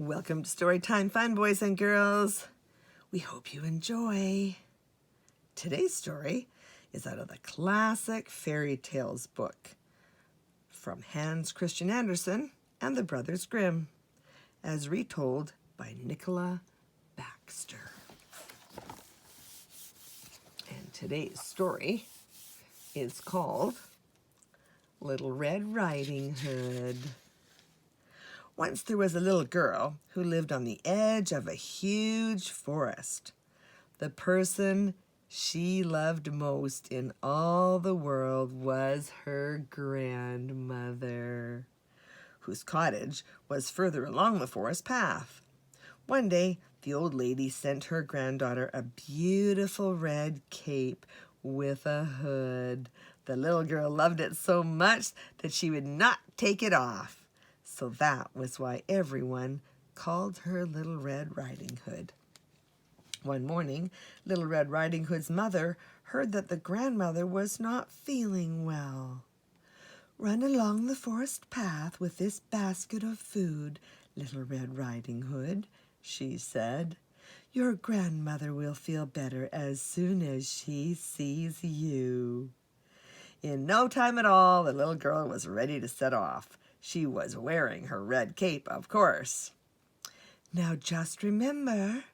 Welcome to Storytime Fun, boys and girls. We hope you enjoy. Today's story is out of the classic fairy tales book from Hans Christian Andersen and the Brothers Grimm, as retold by Nicola Baxter. And today's story is called Little Red Riding Hood. Once there was a little girl who lived on the edge of a huge forest. The person she loved most in all the world was her grandmother, whose cottage was further along the forest path. One day, the old lady sent her granddaughter a beautiful red cape with a hood. The little girl loved it so much that she would not take it off. So that was why everyone called her Little Red Riding Hood. One morning, Little Red Riding Hood's mother heard that the grandmother was not feeling well. "Run along the forest path with this basket of food, Little Red Riding Hood," she said. "Your grandmother will feel better as soon as she sees you." In no time at all, the little girl was ready to set off. She was wearing her red cape, of course. "Now just remember,"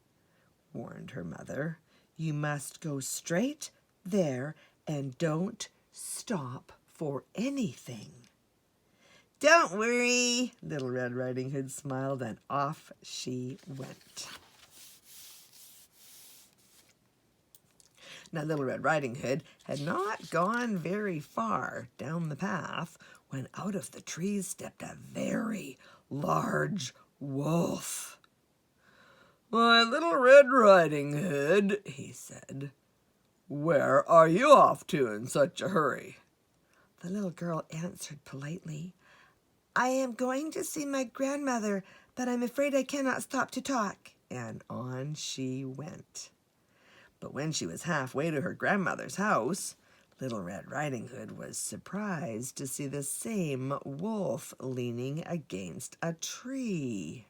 warned her mother, "you must go straight there and don't stop for anything." "Don't worry," Little Red Riding Hood smiled, and off she went. Now, Little Red Riding Hood had not gone very far down the path when out of the trees stepped a very large wolf. "My Little Red Riding Hood," he said, "where are you off to in such a hurry?" The little girl answered politely, "I am going to see my grandmother, but I'm afraid I cannot stop to talk." And on she went. But when she was halfway to her grandmother's house, Little Red Riding Hood was surprised to see the same wolf leaning against a tree.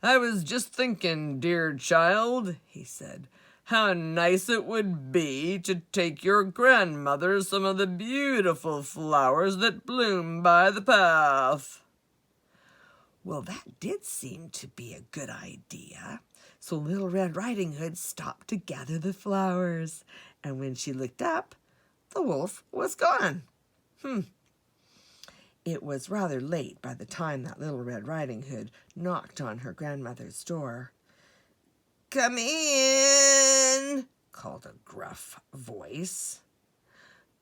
"I was just thinking, dear child," he said, "how nice it would be to take your grandmother some of the beautiful flowers that bloom by the path." Well, that did seem to be a good idea. So Little Red Riding Hood stopped to gather the flowers, and when she looked up, the wolf was gone. It was rather late by the time that Little Red Riding Hood knocked on her grandmother's door. "Come in," called a gruff voice.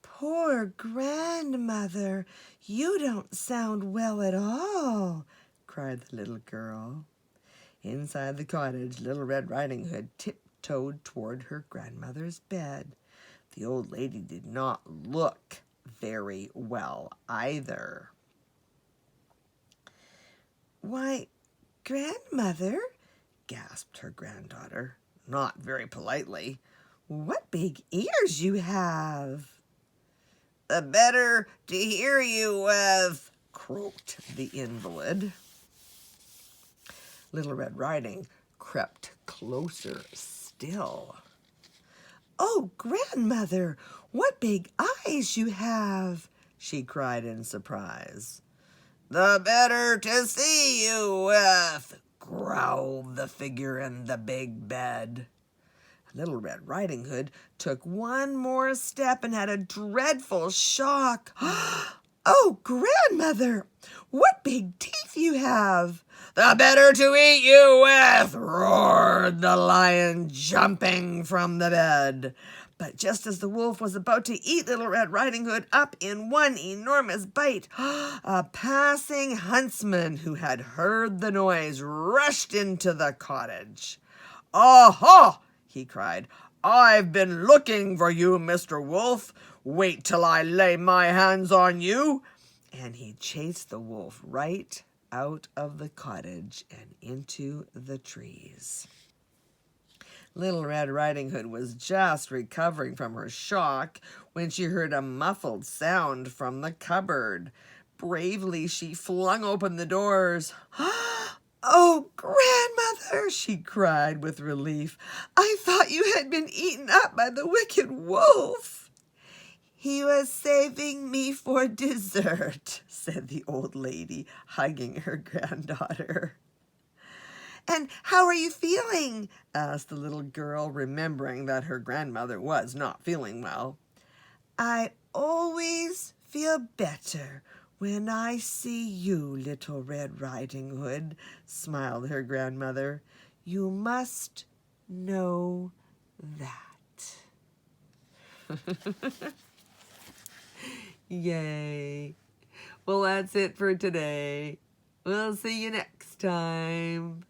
"Poor grandmother, you don't sound well at all," cried the little girl. Inside the cottage, Little Red Riding Hood tiptoed toward her grandmother's bed. The old lady did not look very well either. "Why, grandmother," gasped her granddaughter, not very politely, "what big ears you have." "The better to hear you with," croaked the invalid. Little Red Riding crept closer still. "Oh, grandmother, what big eyes you have!" she cried in surprise. "The better to see you with," growled the figure in the big bed. Little Red Riding Hood took one more step and had a dreadful shock. "Oh, grandmother, what big teeth you have!" "The better to eat you with," roared the lion, jumping from the bed. But just as the wolf was about to eat Little Red Riding Hood up in one enormous bite, a passing huntsman who had heard the noise rushed into the cottage. "Aha!" he cried. "I've been looking for you, Mr. Wolf. Wait till I lay my hands on you." And he chased the wolf right out of the cottage and into the trees. Little Red Riding Hood was just recovering from her shock when she heard a muffled sound from the cupboard. Bravely, she flung open the doors. "Oh, grandmother," she cried with relief, "I thought you had been eaten up by the wicked wolf." "He was saving me for dessert," said the old lady, hugging her granddaughter. "And how are you feeling?" asked the little girl, remembering that her grandmother was not feeling well. "I always feel better when I see you, Little Red Riding Hood," smiled her grandmother. "You must know that." Yay. Well, that's it for today. We'll see you next time.